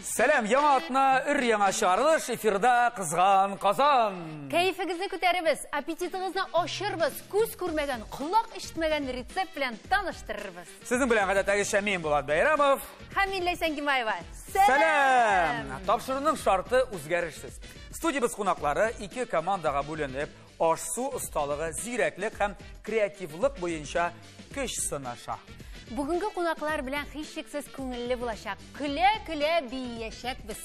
Сәлем, яңа атна үр яңа шарылыш, эфирда қызған қазан. Кәйфігізді көтәрібіз, аппетитіңізді ашырбыз, көз көрмеген, құлақ іштмеген рецепт білен таныштырырбыз. Сіздің білен ғадаттағы мен Болат Байрамов. Хамилла Сәнгимаева. Сәлем! Тапшырының шарты үзгәрішсіз. Студиябыз қонақлары ике командаға бөлініп, ашсу ұсталығы, зирәклік һәм креативлық бойынша көш сынаша. Бүгінгі қонақлар білен хищексіз көңілі болашақ. Күле-күле бейешек біз.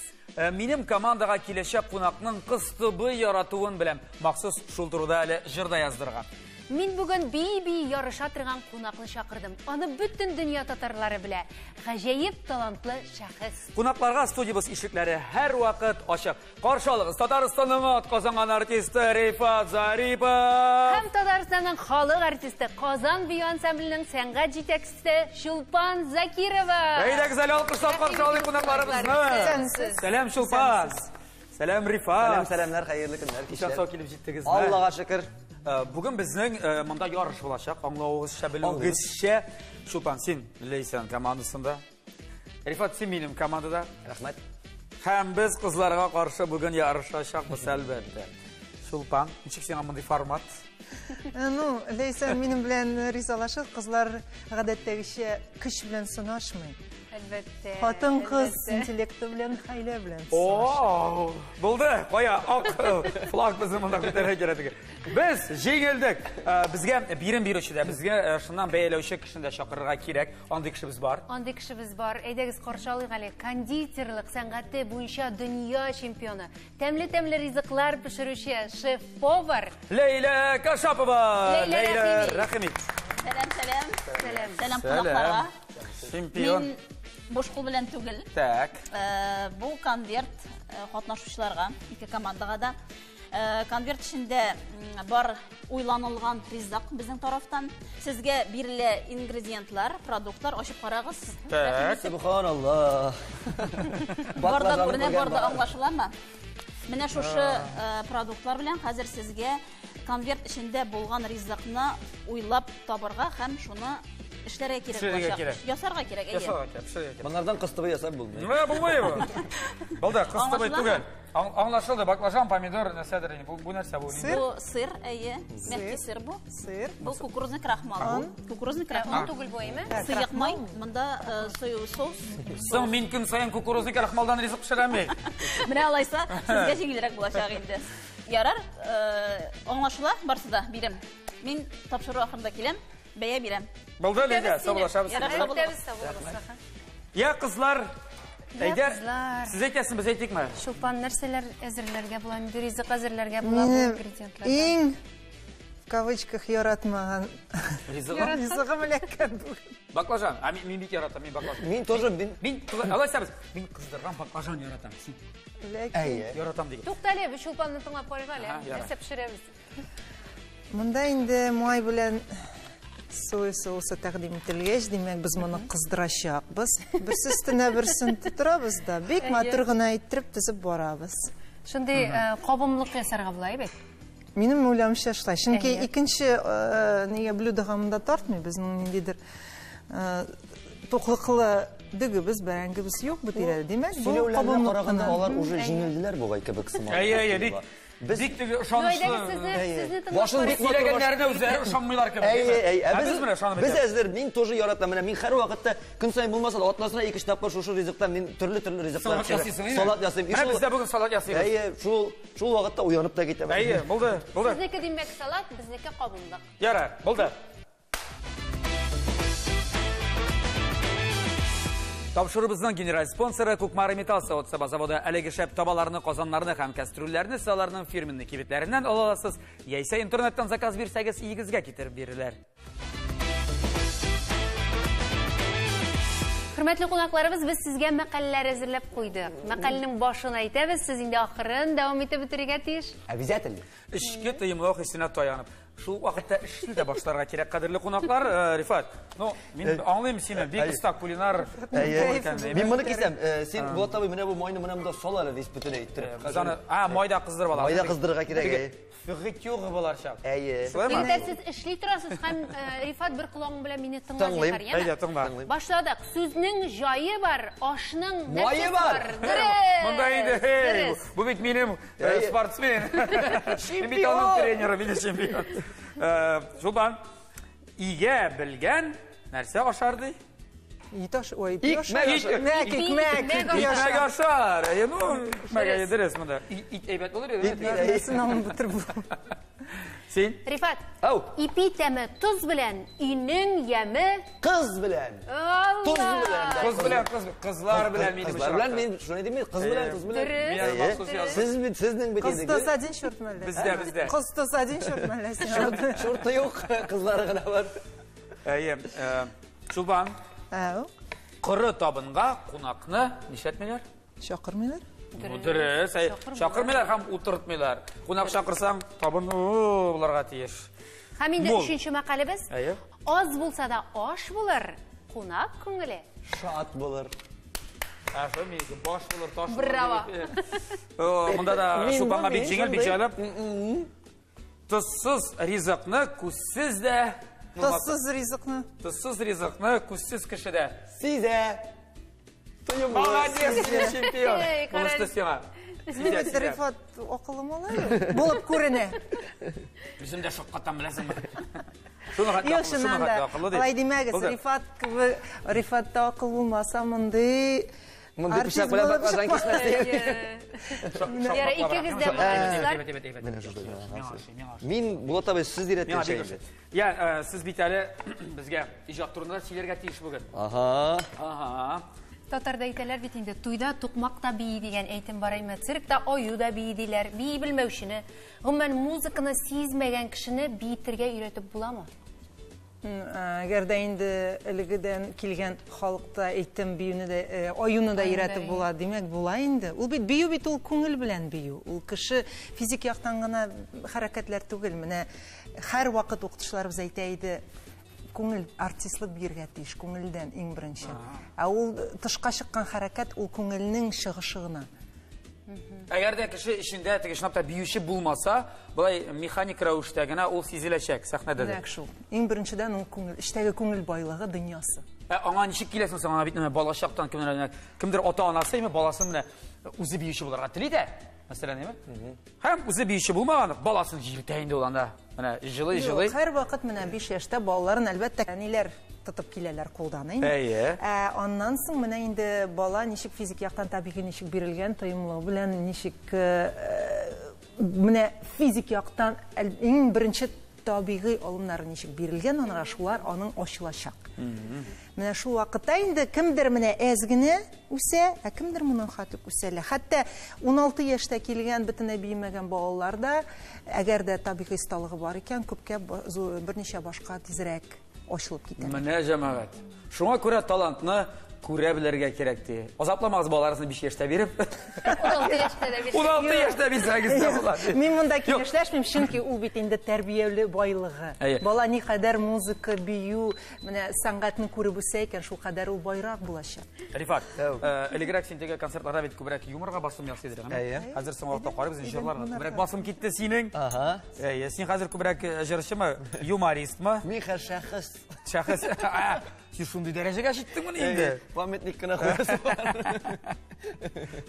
Минем командаға келешек қонақның қыстыбы яратуын білем. Мақсыз шул турыда әлі жырда яздырған. Мен бүгін бей-бей ярыша тұрған қонақны шақырдым. Аны бүтін дүния татарлары біле. Ғажайып талантлы шәхіс. Қонақларға студиябыз ишекләре һәр вакыт ачык. Каршылыгыз Татарстанның атказанган артисты Рифат Зарипов. Һәм Татарстанның халық артисты Казан бию ансамблінің сәнгать җитәкчесе Шулпан Закирова. Әйдәгез әле алкышлап каршы алыйк кунакларыбызны. Сәлам Шулпан. Сәлам Рифат. Сәламнәр, хәерле көннәр. Ишан сау килеп җиттегез. Аллага шөкер. Бүген безнең монда ярыш булачак. Аңлавыгызча, белүегезчә, Шулпан, син Лейсан командасында. Рифат, син минем командада. Рәхмәт. Һәм без кызларга каршы бүген ярышачакбыз әлбәттә. Шулпан, ничек сиңа мондый формат? Лейсан минем белән ризалашып, кызлар гадәттәгечә көч белән сынашмый. Әлбәттә. Хатын-кыз интеллекты белән, хәйлә белән. О, булды. Кая ак флаг безнең монда күтәрә кирәк. Без җиңелдек. Безгә бирем бирүчедә, безгә шуннан бәяләүче кешене дә чакырырга кирәк. Андый кешебез бар. Андый кешебез бар. Әйдәгез каршы алыйк әле. Кондитерлык сәнгате буенча дөнья чемпионы. Тәмле ризыклар пешерүче шеф-повар Лейла Кашапова. Лейла Рәхимов. Сәлем кунакларга. Чемпион. Бош кул белән түгел. Так. Бу конверт катнашучыларга, ике командага да конверт içinde бар уйланылган ризык безнең тарафтан. Сезгә бирелә ингредиентлар, продуктлар, ачып карагыз. Так. Субханаллах. Барда күренә, барда аңлашыламы? Менә шушы продуктлар белән хәзер сезгә конверт içinde булган ризыкны уйлап табарга һәм шуны эшләргә кирәк булачак. Ясарга кирәк, әйе. Моннардан кыстыбы ясап булмый. Булмый бу. Булды, кыстыбы түгел. Аңлашылды, баклажан, помидор, нәрсәдер инде. Бу нәрсә бу? Бу сыр, әйе. Мягкий сыр бу. Сыр. Бу кукурузный крахмал. Кукурузный крахмал түгел бу, әйме? Сыек май, монда соевый соус. Соң мин көн сайын кукурузный крахмалдан ризык пешерәм. Менә алайса, сезгә җиңелрәк булачак инде. Ярар, аңлашыла, барсы да бирем. Мин тапшыру ахырында киләм, бәя бирәм. Булды, Лейла, саулашабыз. Я, кызлар, әйдәр, сез әйтәсен, без әйтикме? Шулпан, нәрсәләр әзерләргә була, ризык әзерләргә була ингредиентлар. Иң в кавычках яратмаган ризыгым эләккән бүген. Баклажан, мин бик яратам, мин баклажан. Мин тоже Мин, алайсабыз, мин кыздырган баклажан яратам. Син яратам диген. Туктале, без Шулпанны тыңлап карыйк әле. Нәрсә пешерәбез? Монда инде май белән соя соусы тәкъдим ителгәч, димәк, без моны кыздырачакбыз. Без өстенә берсен тутырабыз да, бик матур гына иттереп тизеп барабыз. Шундый кабымлык ясарга була, әйбәт. Минем уйлавымча шулай. Чөнки икенче нигә блюдога монда тартмый, безнең ниндидер туклыклы дөгебез, бәрәңгебез юк бу тирәдә. Димәк, бу кабымлык караганда алар уже җиңелделәр бугай кебек сыман. Әйе, бик теге ышанычлы. Башын бик сөйләгәннәренә үзләре ышанмыйлар кебек. Без әзер, мин тоже яратам. Менә мин һәр вакытта көн сайын булмаса да атнасына 2 тапкыр шушы ризыктан мин төрле ризыклар салат ясыйм. Без дә бүген салат ясыйбыз. Әйе, шул вакытта уянып та китәм. Әйе, булды. Безнеке димәк салат, безнеке кабымлык. Ярар, булды. Тапшырыбызның генераль спонсоры Кукмары металл заводы әлеге шәп табаларны, казаннарны һәм кастрюльләрне саларның фирменный кибетләреннән аласыз. Яисә интернеттан заказ бирсәгез, игезгә китереп биреләр. Хөрмәтле кунакларыбыз, без сезгә мәкаләләр әзерләп куйдык. Мәкаләнең башын әйтәбез, сез инде ахырын дәвам итеп бетерергә тиеш. Обязательно. Эшкә тыйымлык хисенә таянып. Шул вакытта эшне дә башларга кирәк, кадерле кунаклар. Рифат, ну, мин аңлыйм сине, бик оста кулинар. Мин моны кисәм. Син Булат абый менә бу майны менә монда сал әле дип бөтенләй әйттереп. Без аны, майда кыздырып алабыз. Майда кыздырырга кирәк. Фигытюга буларчак. Әйе. Инде сез эшли торасыз һәм Рифат бер кулың белән мине тыңлый һәр Әйдә, тыңла. Башладык. Сүзнең җае бар, ашның Мае бар. Монда инде, бу бит минем спортсмен. Чемпион тренеры, минем чемпион. Шулдан игә белгән нәрсә ашарды? Иташ, ой, Икмәк ашар. Ну, икмәк дөрес монда. Ит әйбәт булыр иде. Сынауын бетереп. Син? Рифат. Ау. Ипи тәме туз белән, инең яме Кыз белән. Туз белән. Кызлар белән минем Кызлар белән мин шуны димим, кыз белән. Сезнең бит инде. Кыз один шорт мәллә. Бездә. Кыз один шорт мәллә. Шорты юк, кызлары гына бар. Әйе. Шулдан Ау. Кыры табынга кунакны нишләтмиләр? Шакырмыйлар? Дөрес, шакырмыйлар һәм утыртмыйлар. Кунак шакырсаң, табын буларга тиеш. Һәм инде 3нче мәкалебез. Әйе. Аз булса да аш булыр. Кунак күңеле. Шат булыр. Аша миге баш булыр, таш булыр. Браво. Монда да шулпанга бик җиңел, бик җайлап. Тозсыз ризыкны күзсез дә Тозсыз ризыкны. Тозсыз ризыкны күзсез кешедә. Сизә. Молодец, чемпион. Монысы сиңа. Рифат акыллы малай. Булып күренә. Үзем дә шаккатан беләсеңме? Юк, шуннан да. Алай димәгез, Рифат та акыл булмаса мондай Монда пишак белән баклажан кисмәс. Яра, икегез дә булырлар. Мин Булат абый сез өйрәткәнчә. Я, сез бит әле безгә иҗат турында сөйләргә тиеш бүген. Ага. Татарда әйтәләр бит инде, туйда тукмакта бии дигән әйтем бар име. Циркта аю да бии диләр. Бии белмәүчене, гомумән музыканы сизмәгән кешене бийтергә өйрәтеп буламы? Әгәр дә инде элегедән килгән халыкта әйтем биюне дә, аюны да өйрәтеп була, димәк була инде. Ул бит бию бит ул күңел белән бию. Ул кеше физик яктан гына хәрәкәтләр түгел. Менә һәр вакыт укытучыларыбыз әйтә иде, күңел артистлык биргә тиеш, күңелдән иң беренче. Ә ул тышка чыккан хәрәкәт ул күңелнең чыгышы гына. Әгәр дә кеше эчендә теге шнапта биюче булмаса, булай механик рәвештә генә ул сизеләчәк сәхнәдә дә. Нәкъ шул. Иң беренчедән ул күңел, эчтәге күңел байлыгы, дөньясы. Аңа ничек киләсең син аңа бит бала чактан кемдер ата-анасы име баласын менә үзе биюче булырга тели дә. Мәсәлән, име? Һәм үзе биюче булмаган, баласын җиртә инде ул анда. Менә җылый. Һәр вакыт менә 5 яшьтә балаларын әлбәттә әниләр тотып киләләр кулдан, инде. Әйе. Аннан соң менә инде бала ничек физик яктан табигый ничек бирелгән тоемлыгы белән ничек менә физик яктан иң беренче табигый алымнары ничек бирелгән, анага шулар аның ачылачак. Менә шул вакытта инде кемдер менә әз генә үсә, ә кемдер моның хәтлек үсәлә. Хәтта 16 яшьтә килгән бөтенләй биемәгән балалар да, әгәр дә табигый сталыгы бар икән, күпкә берничә башка тизрәк ачылып китә. Менә җәмәгать. Шуңа күрә талантны күрә белергә кирәк ди. Азапламагыз балаларны 5 яшьтә биреп. 16 яшьтә дә 16 яшьтә бирсәгез дә була. Мин монда киңәшләшмим, чөнки ул бит инде тәрбияле байлыгы. Бала ни кадәр музыка, бию, менә сәнгатьне күреп үсә икән, шул кадәр ул байрак булачак. Рифат, элегрәк син теге концертларда бит күбрәк юморга басым ясый идең. Хәзер соң вакытта карыйбыз, җырларга күбрәк басым китте синең. Син хәзер күбрәк җырчымы, юмористмы? Мин шәхес. Шәхес. Син шундый дәрәҗәгә җиттеңме инде? Памятник кына куясы бар.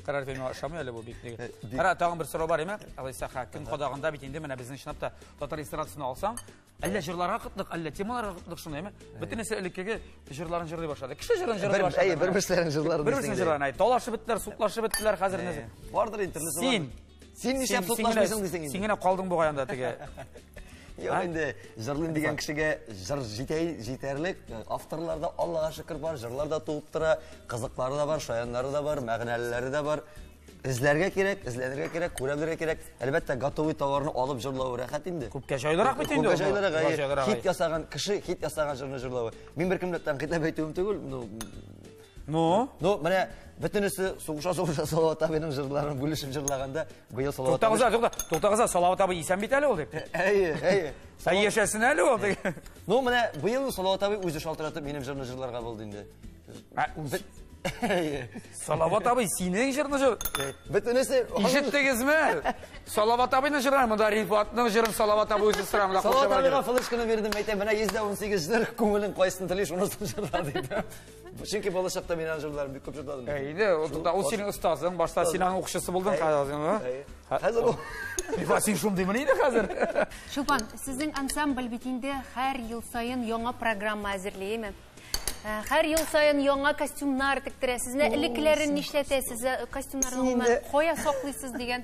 Карар филме ашамый әле бу бит. Кара, тагын бер сорау бар име? Алайса хаким кадагында бит инде менә безнең шнапта татар эстрадасына алсаң, әллә җырларга кытлык, әллә темаларга кытлык шуны име? Бөтенесе элеккеге җырларын җырлый башлады. Кеше җырын җырлый башлады. Әйе, бер-берсенең җырларын. Бер-берсенең җырларын әйт. Талашып беттеләр, сутлашып беттеләр хәзер нәрсә? Бардыр интернеты. Син нишләп сутлашмыйсың дисең инде? Син генә калдың бугай анда теге. Yok indi jırlıyım diyen kişiye jır jiteğirlik avtorlarda Allah'a şükür var, jırlar da tuğup tura, kızıkları da var, şayanları da var, məğnəliləri de var. İzlerge gerek, görebilirge gerek. Elbette gatovi tavarını alıp jırlağı rəxət indi. Kupka jaylarak bit indi. Kupka jaylarak. Hit yasagan kişi, hit yasagan jırını jırlağı. Min bir kimletten hitap ettiğim tügül. Ну, менә бөтенесе сугыша Салават абыйның җырларын бүлешеп җырлаганда, быел Салават Тоқтағыза, Салават абый исән бит әле ул дип. Әйе. Сән яшәсен әле ул дип. Менә быел Салават абый үзе шалтыратып минем җырны җырларга булды инде. Салават абый синең җырны җыр. Бөтенесе Ишеттегезме? Салават абыйның җырын, монда Рифатның җырын Салават абый үзе сырамда Салават кушып абыйга бирде. флешканы бердем, әйтәм, менә 118 җыр, күңелең кайсын телиш, унысын җырла диде. Чөнки балачакта минем җырларым бик күп җырладым. Әйде, ул синең остазың, башта син аның укчысы булдың хәзер. Хәзер ул Рифат син шундыймы инде хәзер? Шулпан, сезнең ансамбль бит инде һәр ел сайын яңа программа әзерләйме? Һәр ел сайын яңа костюмнар тиктерәсез. Элекләрен нишләтәсез? Костюмнарны кая саклыйсыз дигән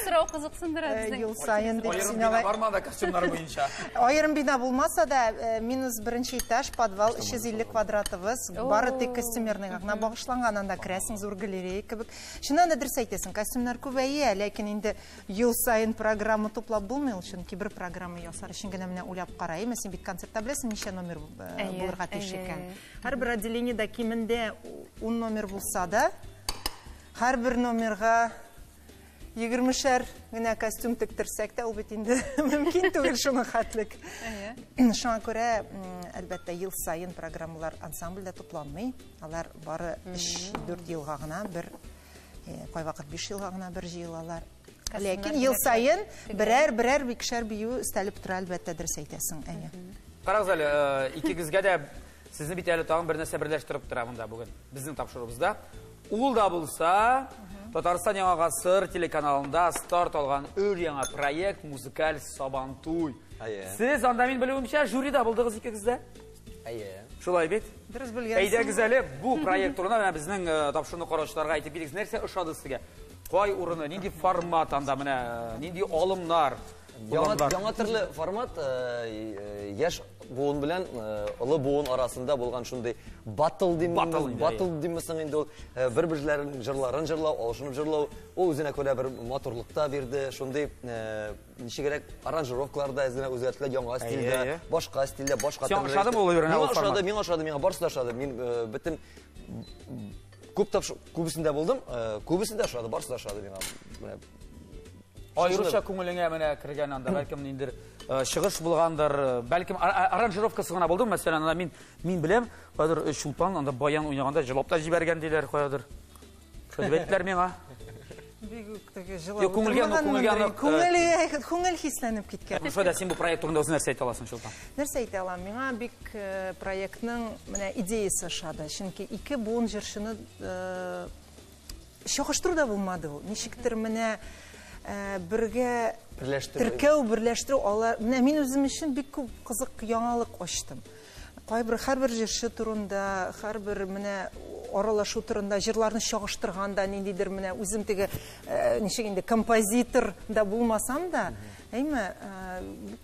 сорау кызыксындыра безне. Ел сайын дип Аерым син бина алай. барма да костюмнар буенча. Аерым бина булмаса да, минус беренче этаж, подвал 350 квадратыбыз, бары тик костюмерныйга гына багышланган, анда керәсең, зур галерея кебек. Шуннан да дөрес әйтәсең, костюмнар күбәя, ләкин инде ел сайын программа туплап булмый, чөнки бер программа ясар өчен генә менә уйлап карайм. Син бит концертта беләсең, ничә номер булырга тиеш икән. Һәрбер отделениедә кимендә 10 номер булса да, һәрбер номерга 20-шәр генә костюм тектерсәк тә, ул бит инде мөмкин түгел шуның хәтлек. Шуңа күрә, әлбәттә, ел сайын программалар ансамбльдә тупланмый. Алар бары 3-4 елга гына бер, кайвакыт 5 елга гына бер җыелалар. Ләкин ел сайын берәр бикшәр бию өстәлеп тора, әлбәттә, дөрес әйтәсең. Карагыз әле, икегезгә дә сезне бит әле тагын бер нәрсә берләштереп тора монда бүген. Безнең тапшырыбызда. Ул да булса, Татарстан Яңа Гасыр телеканалында старт алган өр яңа проект музыкаль Сабантуй. Сез анда мин белүемчә жюрида булдыгыз икегез дә? Әйе. Шулай бит? Дөрес белгәнсең. Әйдәгез әле бу проект турында менә безнең тапшыруны караучыларга әйтеп бирегез, нәрсә ошады сезгә? Кай урыны, нинди формат анда менә, нинди алымнар? Яңа төрле формат яшь буын белән олы буын арасында булган шундый батл диммесең инде ул бер-бирләрен җырларын җырлау, алышынып җырлау, ул үзенә күрә бер матурлыкта бирде, шундый ничегрәк аранжировкалар да үзгәртелә яңа стильдә, башка стильдә, башка төрле. Син ошадымы ул үрнә ул формат? Миңа барысы да ошады. Мин бөтен күбесендә булдым, күбесендә ошады, барысы да ошады миңа. Айрыша күңелеңә менә кергән анда, бәлкем ниндер чыгыш булгандыр, бәлкем аранжировкасы гына булды. Мәсәлән, анда мин беләм, кадәр Шулпан анда баян уйнаганда җылап та җибәргән диләр, каядыр. Шулай әйттеләр миңа. Бик теге җылап. Күңел хисләнеп киткән. Шулай да син бу проект турында үз нәрсә әйтә аласың, Шулпан? Нәрсә әйтә алам? Миңа бик проектның менә идеясы ошады. Чөнки ике буын җырчыны чагыштыру да булмады ул. Ничектер менә бергә теркәү, берләштерү, менә мин үзем өчен бик күп кызык яңалык ачтым. Һәрбер җырчы турында, һәрбер менә аралашу турында, җырларны чагыштырганда, ниндидер менә үзем теге ничек инде композитор да булмасам да, әйме,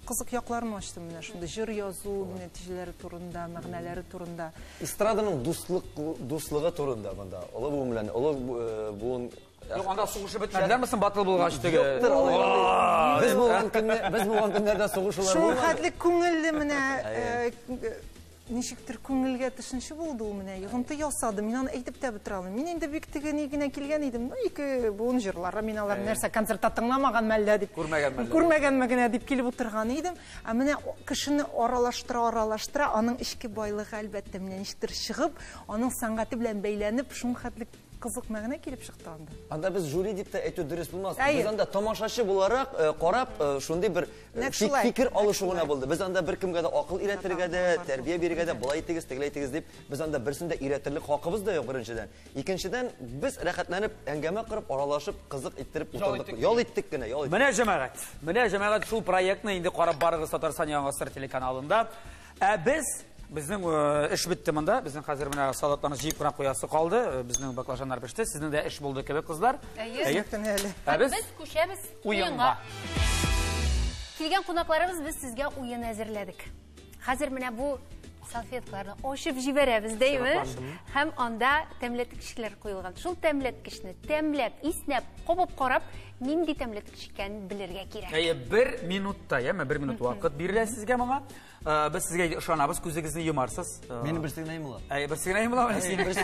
кызык якларын ачтым менә шундый җыр язу нәтиҗәләре турында, мәгънәләре турында. Эстраданың дуслыгы турында монда. Олы буын белән, олы буын Юк, анда сугышып бетмәделәр мисен батыл булгач теге. Без булган көннәрдә сугышулар булмады. Шул хәтлек күңелле менә ничектер күңелгә төшенче булды ул менә. Йогынты ясады. Мин аны әйтеп тә бетерә алмыйм. Мин инде бик теге ни генә килгән идем. Ике буын җырлары, мин алар нәрсә концертта тыңламаган мәллә дип. Күрмәгәнме генә дип килеп утырган идем. Ә менә кешене аралаштыра, аның ичке байлыгы әлбәттә менә ничектер чыгып, аның сәнгате белән бәйләнеп, шул хәтлек кызык мәгънә килеп чыкты анда. Анда без жюри дип тә әйтү дөрес булмас. Без анда тамашачы буларак карап, шундый бер фикер алышуына булды. Без анда беркемгә дә акыл өйрәтергә дә, тәрбия бирергә дә, булай итегез, тегеләй итегез дип, без анда берсен дә өйрәтерлек хакыбыз да юк беренчедән. Икенчедән, без рәхәтләнеп, әңгәмә кырып, аралашып, кызык иттереп утырдык. Ял иттек генә, ял иттек. Менә җәмәгать шул проектны инде карап барыгыз Татарстан Яңа Гасыр телеканалында. Безнең эш битте монда. Безнең хәзер менә салатларны җыеп кына куясы калды. Безнең баклажаннар пеште. Сезнең дә эш булды кебек, кызлар. Әйе. Без күчәбез уенга. Килгән кунакларыбыз, без сезгә уен әзерләдек. Хәзер менә бу салфеткаларны ашып җибәрәбез, дейме? Һәм анда тәмләткечләр куелган. Шул тәмләткечне тәмләп, иснәп, кабып карап, нинди тәмләткеч икәнен белергә кирәк. 1 минутта, 1 минут вакыт бирелә сезгә моңа. Без сезгә ышанабыз, күзегезне йомарсыз. Менә берсе генә йомыла. Берсе генә йомыла, син Берсе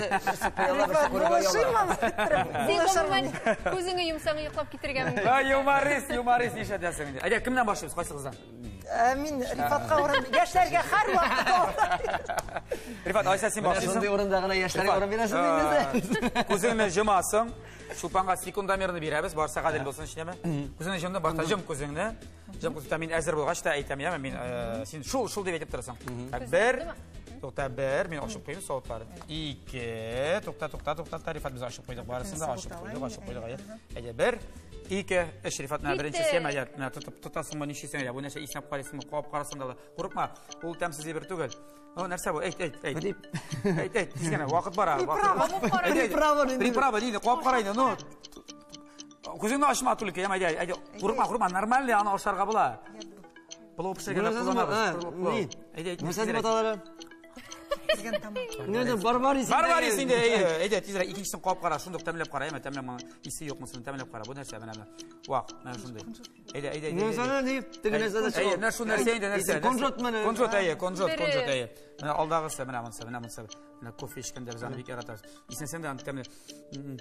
пыяла, берсе күргә яла. Син күзеңне йомсаң йоклап китергә мөмкин. Юморист ишәдәсең инде. Әйдә, кемнән башлыйбыз, кайсыгыздан? Мин Рифатка урын, яшьләргә һәрвакыт. Рифат, Айса, син башлыйсың. Шундый урында гына яшьләргә урын бирәсең инде. Күзеңне йомасың. Шулпанга секундомерны бирәбез, барса гадел булсын эшләмә. Күзеңне йомды, барса йом күзеңне. Jam kutu tamin әзер булгач та әйтәм, я мин син шул дип әйтеп торасың. 1 Тукта 1, мин ашып куйдым савытларын. 2, тукта, Тарифат без ашып куйдык, барысын да ашып куйдык. Әйдә 1, 2, Рифатның беренче сема, я тотасыңмы, ничесен, я бу нәрсә иснәп карыйсыңмы, куап карасың да. Курыкма, ул тәмсез бер түгел. Нәрсә бу? Әйт, тизгәнә вакыт бара. Приправа диде, куап карайды, ну. Күзеңне ачма түлке, әйдә. Курыкма, нормально аны ашарга була. Плов пешергәндә кулланабыз. Әйдә, нәрсә дип аталар? Нәдә Барбарис инде, әйдә, тизрәк икенчесен куап кара, шундук тәмләп кара, тәмләп исе юкмысын тәмләп кара. Бу нәрсә менә. Вак, менә шундый. Әйдә. Нәрсә дип, теге нәрсә дә. Әйдә, нәрсә нәрсә инде, нәрсә. Конжот. Менә алдагысы, менә монсы. Менә кофе ичкәндә без аны бик яратабыз. Исәнсәң дә тәмле.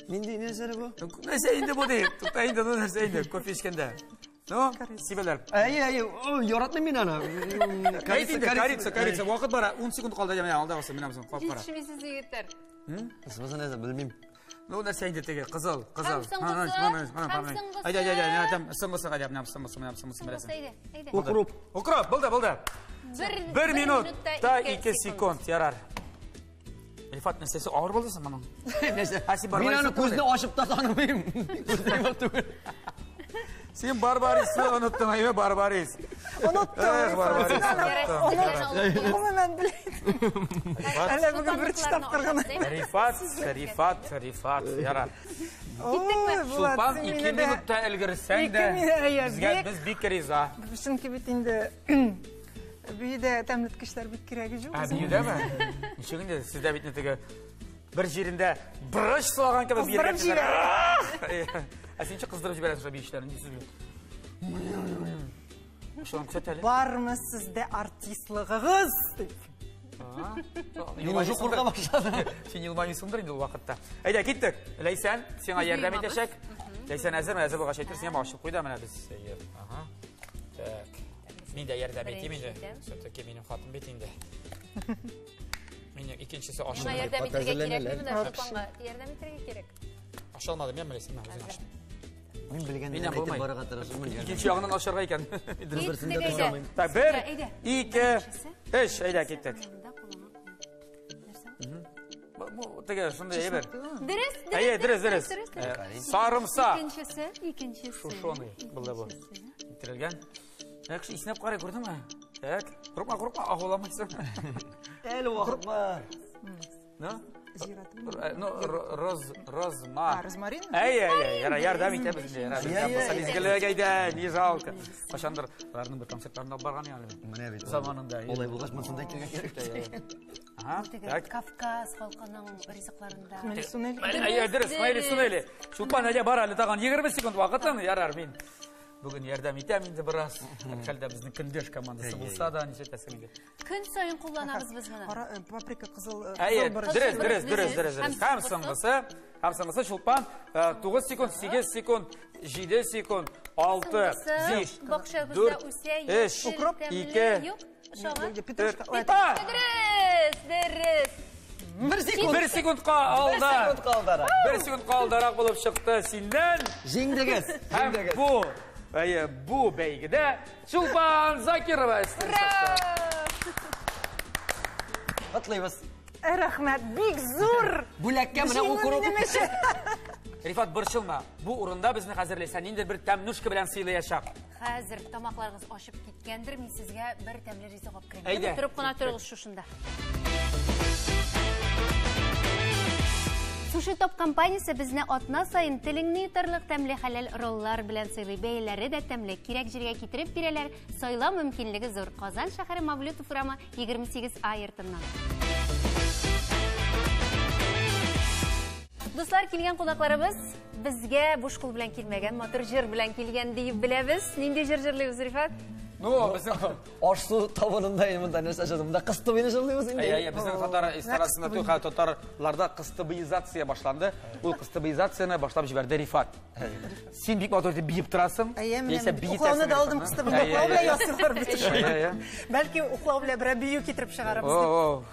Нинди нәрсә бу? Нәрсә инде бу ди? Тукта инде нәрсә инде, кофе ичкәндә. Ну, сибелер. Яратмыйм мин аны. Корица. Вакыт бара, 10 секунд калды менә алдагысы, менә монсы куап кара. Җитешмисез егетләр. Сызмаса нәрсә белмим. Ну, нәрсә инде теге кызыл. Әйдә, сыңгысы гадәп, менә сыңгысы беләсең. Әйдә. Укроп, булды. 1 минутта 2 секунд, ярар. Рифат, нәрсәсе авыр булдысың моның? Мин аны күзне ачып та танымыйм. Син Барбарисны оныттың, әйме Барбарис. Оныттым. Барбарис. Гомумән белмәдем. Әле бүген бер тапкыр гына. Рифат, ярар. Шулпан Шулпан 2 минутта өлгерсәң дә, безгә без бик риза. Чөнки бит инде бүйдә тәмләткечләр бик кирәк җу. Бүйдәме? Ничек инде сездә бит теге бер җирендә брыш слаган кебек биргән. Сенче кыздырып җибәрәсез шул биешләрне, дисезме? Шулан күрсәтәле. Бармы сездә артистлыгыгыз? Мин уже курка башлады. Син елмайсыңдыр инде ул вакытта. Әйдә, киттек. Ләйсән, сиңа ярдәм итәчәк. Ләйсән әзер булгач әйтерсең, я башып куйда менә без. Ага. Так. Мин дә ярдәм итим инде. Сөтәке минем хатым бит инде. Минем икенчесе ашып. Миңа ярдәм итәргә кирәкме менә Шулпанга? Ярдәм итәргә кирәк. Ашалмадым, я беләсем, мен үзем ашым. Мин белгәнне әйтеп барырга тырышам. Икенче ягынан ашарга икән. Әйдә. Так, 1, 2, 3, әйдә, киттек. Бу теге шундай әйбер. Дөрес. Сарымсак. Икенчесе. Шушоный булды бу. Иттерелгән. Яхшы иснәп карый, күрдеңме? Так, курыкма, агыламыйсың. Әле вакыт бар. Розмарин? Ярдәм итәбез инде. Изгелегәйдә, ни жалко. Кашандыр барның бер концертларына барган яны. Менә бит. Заманында. Олай булгач, монсында килгән кирәк. Так. Кавказ халкының ризыкларында. Дөрес, Сунели. Шулпан әйдә бар әле тагын 20 секунд вакытың, ярар мин. Бүген ярдәм итәм инде бераз. Хәлдә безнең көндәш командасы булса да, ничәтәсең инде. Көн сайын кулланабыз без моны. Паприка кызыл. Дөрес. Һәм сыңгысы Шулпан 9 секунд, 8 секунд, 7 секунд, 6, 5, 4, 3, 2, Дөрес. 1 секунд калды. 1 секунд калдырак булып чыкты синдән. Җиңдегез. Һәм бу бәйгедә Шулпан Закирова Атлыйбыз. Рәхмәт, бик зур. Бүләккә менә укырып. Рифат, борчылма. Бу урында безне хәзер Ләйсән инде бер тәмнушка белән сыйлаячак. Хәзер тамакларыгыз ашып киткәндер, мин сезгә бер тәмле ризык алып керәм. Әйдә. Торып кына торыгыз шушында. Суши Топ компаниясы безне атна сайын телеңне итарлык тәмле хәләл роллар белән сыйлый. Бәяләре дә тәмле, кирәк җиргә китереп бирәләр. Сайлау мөмкинлеге зур. Казан шәһәре Мавлютов урамы 28А йортыннан. Дуслар, килгән кунакларыбыз безгә буш кул белән килмәгән, матур җыр белән килгән дип беләбез. Нинди җыр җырлыйбыз, Рифат? Ну, біздің... Ашу табынында мында нәрсе жырдымда қыстыбыйны жырлыйбыз инде. Біздің татар эстрадасында татарларда қыстыбыйзация башланды. Бұл қыстыбыйзацияны башлап жіберді Рифат. Сен бик матур итеп биеп торасың. Уклауны да алдым қыстыбыйны. Уклау белән ясыйлар бит. Бәлки уклау белән бер бию китереп чыгарабыз.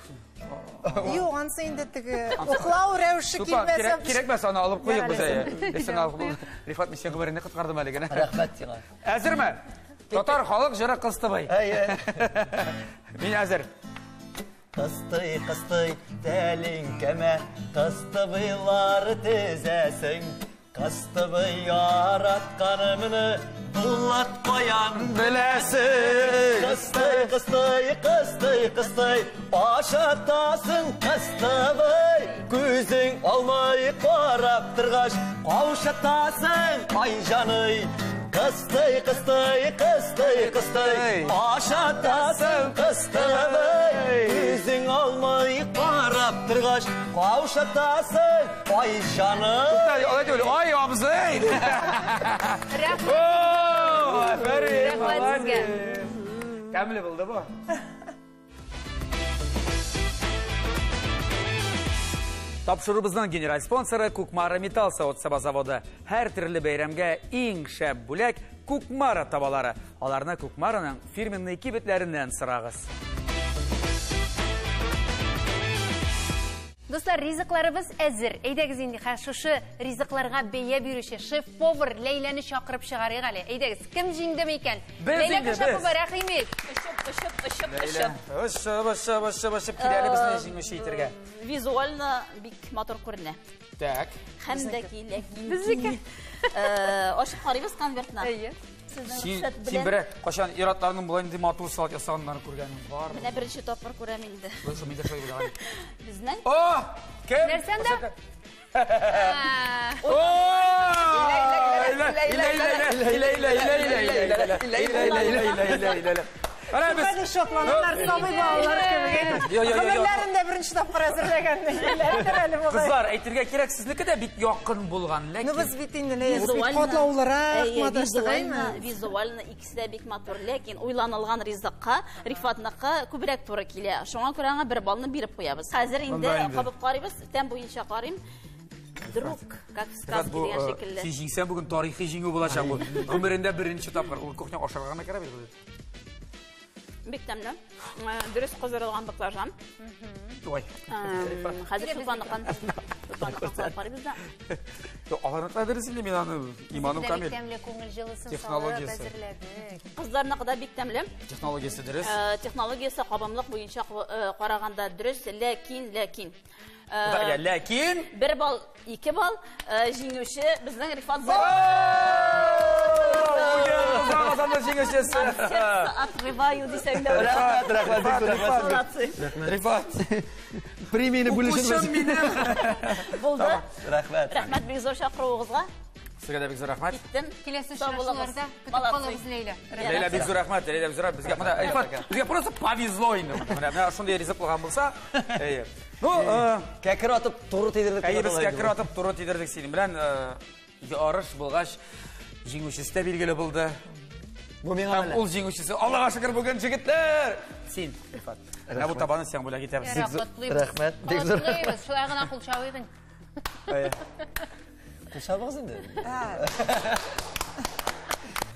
Юк, ансы инде теге уклау рәвеше килмәсә. Кирәкмәс, аны алып куйык без. Сен алып Рифат, мен сен гомереңне коткардым әле генә. Рәхмәт сиңа. Әзерме? Татар халык җыры Кыстыбый. Мин әзер. Кыстый, кыстый, тәлин кәмә, Кыстыбыйлар тезәсең. Кыстыбый яратканымны булат каян беләсең. Кыстый, кыстый, кыстый, кыстый, ашатасың Кыстыбый. Күзең алмай карап торгач, каушатасың ай җаный. Кыстый, кыстый, кыстый, кыстый, ашатасың Кыстыбый. Күзең алмай карап торгач, каушатасың ай җаный. Ай, абзый! Рәхмәт. Кәмле булды бу. Тапшырыбызның генераль спонсоры Кукмара Металл заводы. Һәр төрле бәйрәмгә иң шәп бүләк Кукмара табалары. Аларны Кукмараның фирменный кибетләреннән сырагыз. Достар, ризыкларыбыз әзер. Әйдәгез инде шушы ризыкларга бәя бирүче шеф-повар Ләйләне чакырып чыгарыйк әле. Әйдәгез, кем җиңде микән? Ләйлә Кашапова, рәхимет. Ышып киләле безне җиңүче итәргә. Визуально бик матур күренә. Так. Һәм дә киләкин. Безнеке. Ачып карыйбыз конвертны. Син бере кашан иратларның булай инде матур салат ясаганнарын күргәнем бар. Менә беренче тапкыр күрәм инде. Шушы миндә шулай булган. Безнең? О! Кем? Нәрсәндә? Hadi şotlananlar sabıy bağlar gibi. Haberlerinde birinci tapkır hazırlayan. Kızlar, әйтергә кирәк, сезнеке дә бик якын булган, ләкин Biz bit инде котлауларак маташтыгайны. Визуально икесе дә бик матур, ләкин уйланылган ризыкка Рифатныкы күбрәк туры килә. Шуңа күрә аңа бер балны биреп куябыз. Хәзер инде кабып карыйбыз, тәм буенча карыйм. Друг, как в сказке дигән шикелле. Син җиңсәң бүген тарихи җиңү булачак бу. Гомерендә беренче тапкыр ул кухня ашарга кирәк бит. Бик тәмле. Дөрес кыздырылганлыклар жан. Ой. Хәзер шулпаныкын карыйбыз да. Аларны кадерлисеңме, мен аны иманым камил. Тәмле күңел җылысын Технологиясы. әзерләдек. Кызларныкы да бик тәмле. Технологиясы дөрес. Технологиясы кабамлык буенча караганда дөрес, ләкин Ләкин 1 балл, 2 балл җиңүче безнең Рифат Казанда җиңүчесе. Отрываю дисәң дә. Рифат. Премияны бүлешен Булды. Рәхмәт. Рәхмәт бик зур чакыруыгызга. Сезгә дә бик зур рәхмәт. Киттем. Киләсе очрашуларда көтеп калабыз, Ләйлә. Ләйлә, бик зур рәхмәт. Ләйлә, бик зур рәхмәт. Безгә просто повезло инде. Менә шундый ризык булган булса, ну, кәкер атып туры тидердек. Без кәкер атып туры тидердек синең белән. Ярыш булгач җиңүчесе дә билгеле булды. Бу миңа Ул җиңүчесе, Аллага шөкер, бүген җегетләр. Син, Рифат. Менә бу табаны сиң бүләк итәбез. Рәхмәт. Бик зур. Шулай гына кул чабыйдың. Кушабыз инде.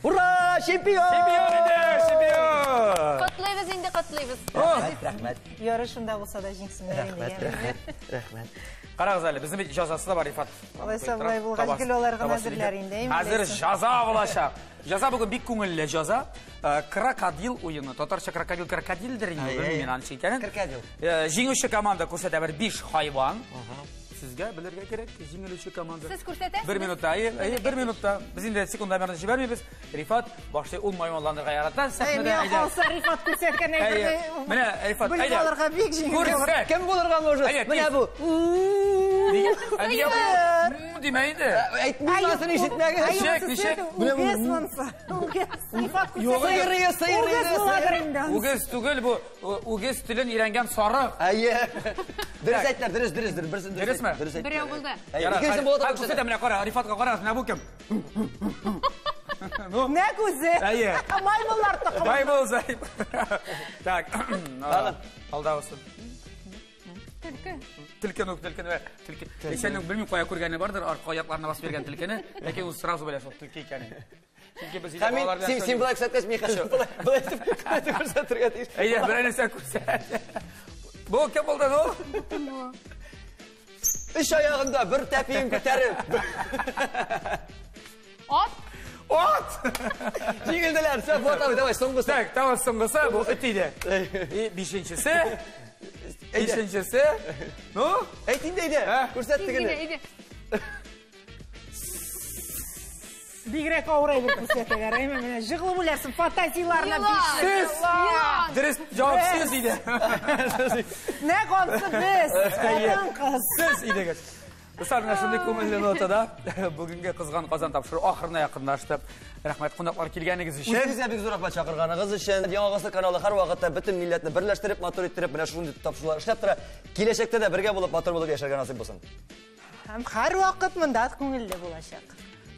Ура! Чемпион! Чемпион! Котлыйбыз инде, котлыйбыз. Рәхмәт. Ярышында булса да җиңсеннәр инде. Рәхмәт. Карагыз әле, безнең бит җазасы да бар, Рифат. Алайса булай булгач гөлләргә әзерләр инде. Хәзер җаза булачак. Җаза бүген бик күңелле җаза. Крокодил уены. Татарча крокодилдер инде, белмим аны икәнен. Крокодил. Җиңүче команда күрсәтә бер 5 хайван. Сезгә белергә кирәк, җиңелүче команда. Сез күрсәтәсез? 1 минутта, 1 минутта. Без инде секундда берне җибәрмибез. Рифат башлый ул маймонландырга ярата. Менә халса Рифат күрсәткән әйберне. Менә Рифат, әйдә. Булырга бик җиңел. Күрсәт. Кем булырга может? Менә бу. Демейді. Әйтмеймесін ешітмәген. Нешек. Үгіз мұнса. Үгіз түгіл бұл. Үгіз тілін үйренген сары. Әйе. Дұрыс айттар, дұрыс. Дұрыс ма? Біреу болды. Екіншісін болады ғой. Көрсетем, міне қара, Рифатқа қарағыз, міне бұл кім? Не көзі? Әйе. Маймылар тұқымы. Маймыл зайып. Так, алдағысын. Тілкен өк, сен білмей қоя көргені бардыр, арқа аяқларына басып берген тілкені, әке өзі сразу білесіз, ол тілке екені. Сен бұлай күсәткәс, мен қашу. Бұлай түп көрсәтірге дейш. Әйе, бір әне сән көрсәт. Бұл кем болды, ол? Үш аяғында бір тәпейін көтәріп. От! Жеңілділер, сәп отауы, давай, соңғысы. Так, давай соңғысы, бұл үтейді. Бешеншісі. Ну? Әйтін дейді, көрсәттігіні. Бигрек ауырай бір көрсәтігер. Жығылы білерсің, фантазияларына бейші. Сіз! Дұрыс жауапсыз дейді. Не қонсы біз? Қатын қыз. Сіз идегіз. Достар, мына шынды көңілі нотада бүгінгі қызған қазан тапшыру ақырына яқындашты. Рахмет, қонақтар келгеніңіз үшін. Өзіңізге бек зор рахмет шақырғаныңыз үшін. Яңағысы каналы har вақытта бүтін милләтні бірләштіріп, мотор еттіріп, мына шундай тапшырулар эшләп тора. Киләчәктә дә бергә булып, мотор булып яшәргә насип булсын. Һәм һәр вакыт монда күңелле булачак.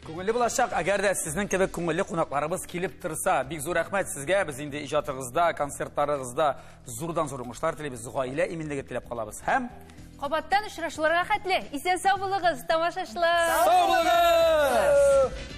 Күңелле булачак, әгәр дә сезнең кебек күңелле кунакларыбыз килеп торса, бик зур рәхмәт сезгә. Без инде иҗатыгызда, концертларыгызда зурдан зур уңышлар телибез, гаилә иминлеге теләп калабыз. Һәм Кабаттан очрашуларга хәтле. Исән сау булыгыз, тамашачылар. Сау булыгыз!